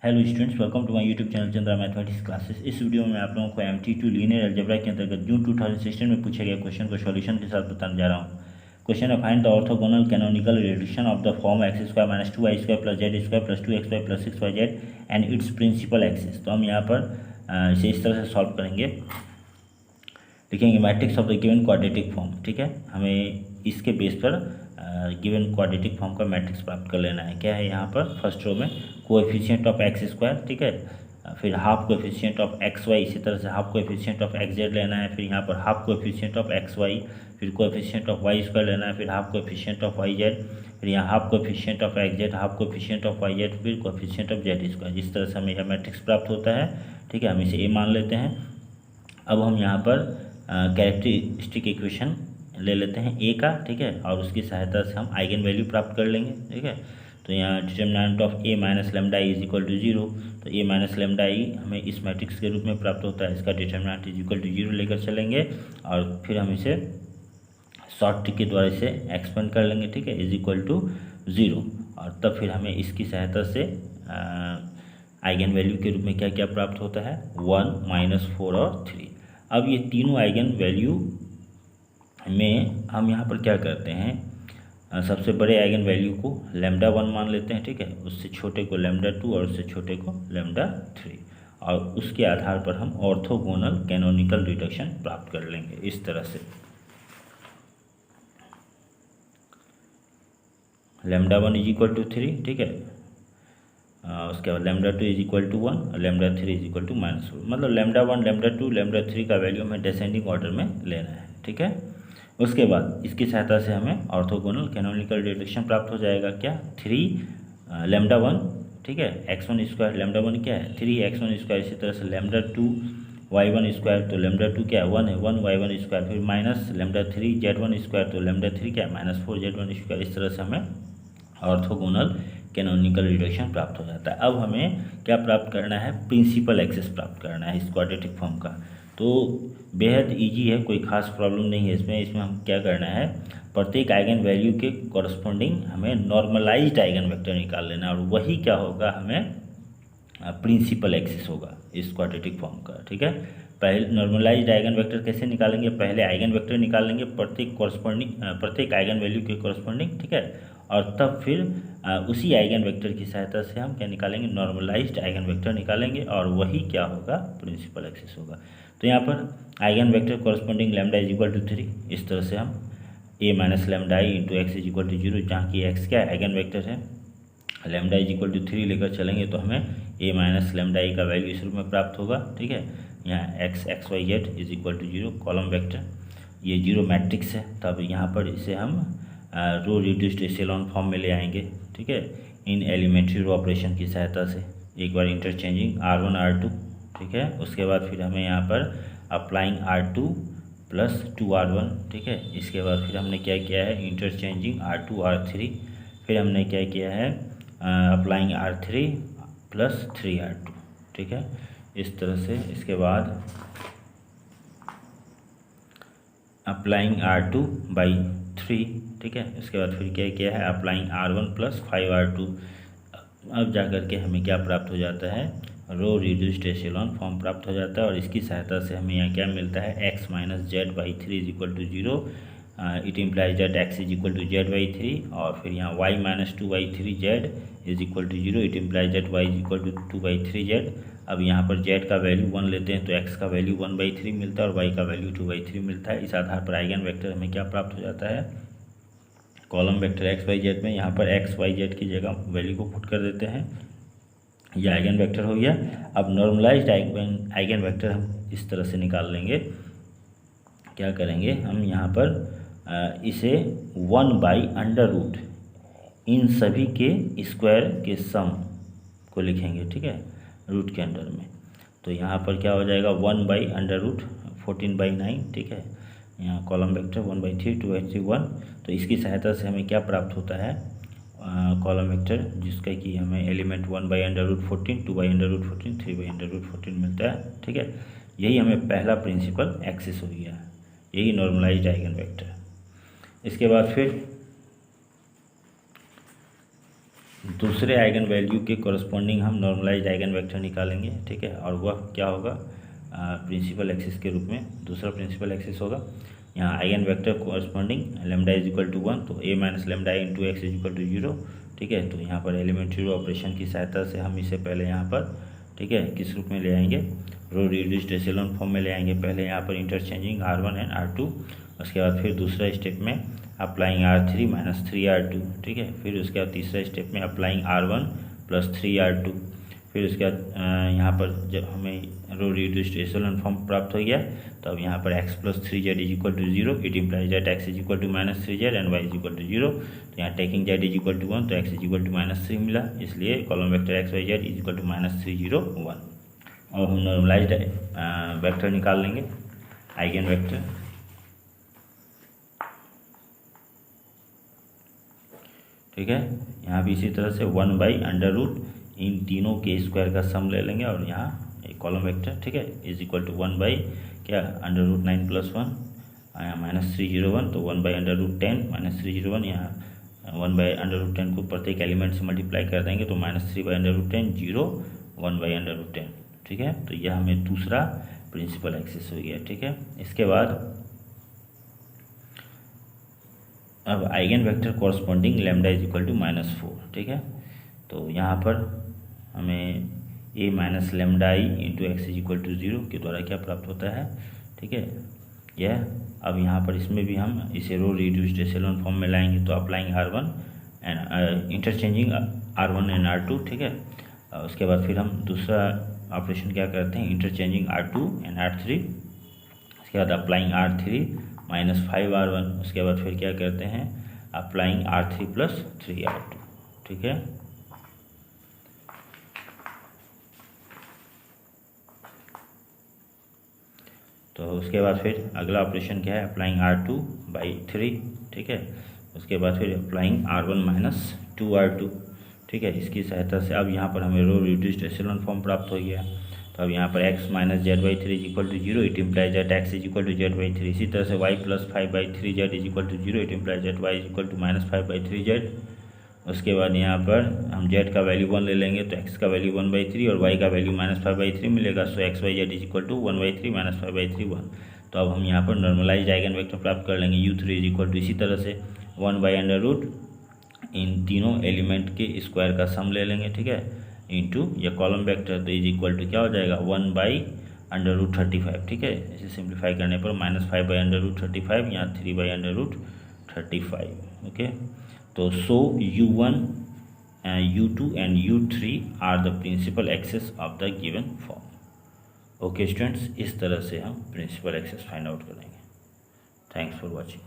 Hello students, welcome to my YouTube channel Chandra mathematics classes. इस video में आप लोगों को MT2 लीनियर अलजेब्रा के अंतर्गत जून 2016 में पूछे गए क्वेश्चन को सॉल्यूशन के साथ बताने जा रहा हूँ। क्वेश्चन है, find the orthogonal canonical relation of the form x square minus 2y square plus z square plus 2xy plus 6yz and its principal axis. तो हम यहाँ पर इसे इस तरह से सॉल्व करेंगे। लिखेंगे matrix of the given quadratic form. ठीक है, हमें इसके बेस पर गिवन क्वाड्रेटिक फॉर्म का मैट्रिक्स प्राप्त कर लेना है। क्या है यहाँ पर फर्स्ट रो में कोएफिशिएंट ऑफ एक्स स्क्वायर, ठीक है, फिर half coefficient of x y, इसी तरह से half coefficient of x z लेना है, फिर यहाँ पर half coefficient of x y, फिर कोएफिशिएंट ऑफ वाई स्क्वायर लेना है, फिर half coefficient of y z, फिर यहाँ half coefficient of x z, half coefficient of y z, फिर कोएफिशिएंट ऑफ जेड स्क्वायर। जिस तरह से हमें यह मैट्रिक्स प्राप्त होता है, ठीक है, हम इसे ए मान लेते हैं। अब हम यहाँ पर कैरेक्टरिस्टिक इक्वेशन ले लेते हैं ए का, ठीक है, और उसकी सहायता से हम आइगन वैल्यू प्राप्त कर लेंगे। ठीक है, तो यहाँ determinant of A minus lambda E is equal to 0। तो ए माइनस लेमडा ई हमें इस मैट्रिक्स के रूप में प्राप्त होता है। इसका डिटर्मिनेंट इज इक्वल टू 0 लेकर चलेंगे और फिर हम इसे शॉर्ट ट्रिक के द्वारा इसे एक्सपेंड कर लेंगे। ठीक है, इज इक्वल टू 0, और तब फिर हमें इसकी सहायता से आइगन वैल्यू के रूप में क्या क्या प्राप्त होता है, 1, -4 और 3। अब ये तीनों आइगन वैल्यू में हम यहाँ पर क्या करते हैं, सबसे बड़े आइगन वैल्यू को λ1 मान लेते हैं। ठीक है, उससे छोटे को λ2 और उससे छोटे को λ3, और उसके आधार पर हम ऑर्थोगोनल कैनोनिकल रिडक्शन प्राप्त कर लेंगे इस तरह से। λ1 इज इक्वल टू 3, ठीक है, उसके बाद λ2 इज इक्वल टू 1 और λ3 इज इक्वल टू -4। मतलब λ1, λ2, λ3 का वैल्यू हमें डिसेंडिंग ऑर्डर में लेना है। ठीक है, उसके बाद इसकी सहायता से हमें ऑर्थोगोनल कैनोनिकल रिडक्शन प्राप्त हो जाएगा। क्या, 3 λ1, ठीक है, x1 स्क्वायर, λ1 क्या है 3 x1 स्क्वायर, इसी तरह से λ2 y1 स्क्वायर, तो λ2 क्या है 1 है, 1 y1 स्क्वायर, फिर माइनस λ3 z1 स्क्वायर, तो λ3 क्या है -4 z1 स्क्वायर। इस तरह से हमें ऑर्थोगोनल कैनोनिकल रिडक्शन प्राप्त हो जाता है। अब हमें क्या प्राप्त करना है, प्रिंसिपल एक्सिस प्राप्त करना है इस क्वाड्रेटिक फॉर्म का। तो बेहद इजी है, कोई खास प्रॉब्लम नहीं है इसमें हम क्या करना है, प्रत्येक आइगन वैल्यू के कॉरस्पॉन्डिंग हमें नॉर्मलाइज्ड आइगन वेक्टर निकाल लेना है, और वही क्या होगा, हमें प्रिंसिपल एक्सिस होगा इस क्वाड्रेटिक फॉर्म का। ठीक है, पहले नॉर्मलाइज्ड आइगन वेक्टर कैसे निकालेंगे, पहले आइगन वेक्टर निकाल लेंगे प्रत्येक आइगन वैल्यू के कॉरस्पॉन्डिंग, ठीक है, और तब फिर उसी आइगन वेक्टर की सहायता से हम क्या निकालेंगे, नॉर्मलाइज्ड आइगन वेक्टर निकालेंगे, और वही क्या होगा, प्रिंसिपल एक्सिस होगा। तो यहाँ पर eigen vector corresponding lambda is equal to 3, इस तरह से हम A minus lambda I into x is equal to 0, जहाँ की एक्स क्या है, आइगन वेक्टर है, लैम्डा इज इक्वल टू 3 लेकर चलेंगे तो हमें ए माइनस लैम्डा आई का वैल्यू इस रूप में प्राप्त होगा। ठीक है, यहाँ x y z is equal to 0, column vector, ये 0 मैट्रिक्स है, तब यहाँ पर इसे हम रो रिड्यूस्ड एशेलॉन फॉर्म में ले आएंगे। ठीक है, इन एलिमेंट्री रो ऑपरेशन की सहायता से एक बार इंटरचेंजिंग R1 R2, ठीक है, उसके बाद फिर हमें यहाँ पर अप्लाइंग R2 प्लस 2R1, ठीक है, इसके बाद फिर हमने क्या किया है, इंटरचेंजिंग R2 R3, फिर हमने क्या किया है, अप्लाइंग R3 प्लस 3R2, ठीक है, इस तरह से। इसके बाद अप्लाइंग R2 बाई 3, ठीक है, इसके बाद फिर क्या किया है, अप्लाइंग R1 प्लस 5R2। अब जाकर के हमें क्या प्राप्त हो जाता है, रो रिड्यूस्ड एशेलॉन फॉर्म प्राप्त हो जाता है, और इसकी सहायता से हमें यहाँ क्या मिलता है, x minus z by 3 is equal to 0, it implies that x is equal to z by 3, और फिर यहाँ y minus 2/3 z is equal to 0, it implies that y is equal to 2/3 z. अब यहाँ पर z का value 1 लेते हैं तो x का वैल्यू 1/3 मिलता है और y का वैल्यू 2/3 मिलता है। इस आधार पर आइगन वेक्टर हमें क्या प्राप्त हो जाता है, column vector x y z में यहाँ पर एक्स वाई जेड की जगह वैल्यू को पुट कर देते हैं, यह आइगन वेक्टर हो गया। अब नॉर्मलाइज्ड आइगन वेक्टर हम इस तरह से निकाल लेंगे। क्या करेंगे, हम यहाँ पर इसे 1/√, इन सभी के स्क्वायर के सम को लिखेंगे, ठीक है, रूट के अंडर में। तो यहाँ पर क्या हो जाएगा, 1/√, 14/9, ठीक है, यहाँ कॉलम वेक्टर 1/3, 2/3, 1। तो इसकी सहायता से हमें क्या प्राप्त होता है, कॉलम वेक्टर जिसका कि हमें एलिमेंट 1/√14, 2/√14, 3/√14 मिलता है। ठीक है, यही हमें पहला प्रिंसिपल एक्सिस हो गया, यही नॉर्मलाइज्ड आइगन वेक्टर। इसके बाद फिर दूसरे आइगन वैल्यू के कॉरस्पॉन्डिंग हम नॉर्मलाइज्ड आइगन वेक्टर निकालेंगे, ठीक है। और वह क्या होगा, प्रिंसिपल एक्सिस के रूप में दूसरा प्रिंसिपल एक्सिस होगा। यहाँ eigen vector corresponding lambda is equal to 1, तो a minus lambda into x is equal to 0, ठीक है। तो यहाँ पर एलिमेंट्री रो ऑपरेशन की सहायता से हम इसे पहले यहाँ पर, ठीक है, किस रूप में ले आएंगे, रो रिड्यूस्ड एशेलॉन फॉर्म में ले आएंगे। पहले यहाँ पर इंटरचेंजिंग R1 एंड R2, उसके बाद फिर दूसरा स्टेप में अप्लाइंग R3 माइनस 3R2, ठीक है। फिर उसके बाद तीसरा स्टेप में अप्लाइंग R1 प्लस 3R2। फिर उसके बाद यहाँ पर जब हमें रो रिड्यूस्ड एशेलॉन फॉर्म प्राप्त हो गया, तो अब यहाँ पर x plus 3z is equal to 0, it implies that x is equal to minus 3z and y is equal to 0। तो यहाँ taking z is equal to 1, तो x is equal to minus 3 मिला, इसलिए column vector x y z is equal to minus 3 0 1। और हम normalised vector निकाल लेंगे, eigen vector, ठीक है। यहाँ भी इसी तरह से 1/√, इन तीनों के स्क्वायर का सम ले लेंगे और यहाँ एक कॉलम वेक्टर, ठीक है, इज इक्वल टू 1 बाई क्या √9 प्लस 1, यहाँ माइनस 301, तो 1/√10 माइनस 301, यहाँ 1/√10 को प्रत्येक एलिमेंट से मल्टीप्लाई कर देंगे, तो माइनस 3/√10 0 1/√10, ठीक है। तो यह हमें दूसरा प्रिंसिपल एक्सिस हो गया, ठीक है। इसके बाद अब eigen vector corresponding lambda is equal to -4, ठीक है। तो यहाँ पर हमें a minus lambda I into x is equal to 0 के द्वारा क्या प्राप्त होता है, ठीक है, यह। अब यहाँ पर इसमें भी हम इसे रो रिड्यूस्ड एशेलॉन फॉर्म में लाएंगे, तो applying R1 and interchanging R1 and R2, ठीक है। उसके बाद फिर हम दूसरा ऑपरेशन क्या करते हैं, इंटरचेंजिंग R2 एंड R3, उसके बाद अप्लाइंग R3 माइनस 5R1, उसके बाद फिर क्या करते हैं, अप्लाइंग R3 प्लस 3R2, ठीक है। तो उसके बाद फिर अगला ऑपरेशन क्या है, अप्लाइंग R2/3, ठीक है। उसके बाद फिर अप्लाइंग R1 माइनस 2R2, ठीक है। इसकी सहायता से अब यहाँ पर हमें रो रिड्यूस्ड एशेलॉन फॉर्म प्राप्त हो गया। तो अब यहाँ पर x minus z/3 is equal to 0, it implies that x is equal to z/3। इसी तरह से y plus 5/3z is equal to 0, it implies that y is equal to minus 5/3z। उसके बाद यहाँ पर हम z का वैल्यू 1 ले लेंगे, तो x का वैल्यू 1/3 और y का वैल्यू माइनस 5/3 मिलेगा। So x y z is equal to 1/3 minus 5/3 1। तो अब हम यहाँ पर नॉर्मलाइज्ड आइगन वेक्टर प्राप्त कर लेंगे, u3 इज इक्वल टू इसी तरह से 1/√, इन तीनों एलिमेंट के स्क्वायर का सम ले लेंगे, ठीक है, इंटू या कॉलम वेक्टर, तो इज इक्वल टू क्या हो जाएगा 1/√35, ठीक है। इसे सिंप्लीफाई करने पर -5/√35, यहाँ 3/√35, ओके। तो so u1, u2 and u3 are the principal axes of the given form. Okay students, इस तरह से हम प्रिंसिपल एक्सेस फाइंड आउट करेंगे। Thanks for watching.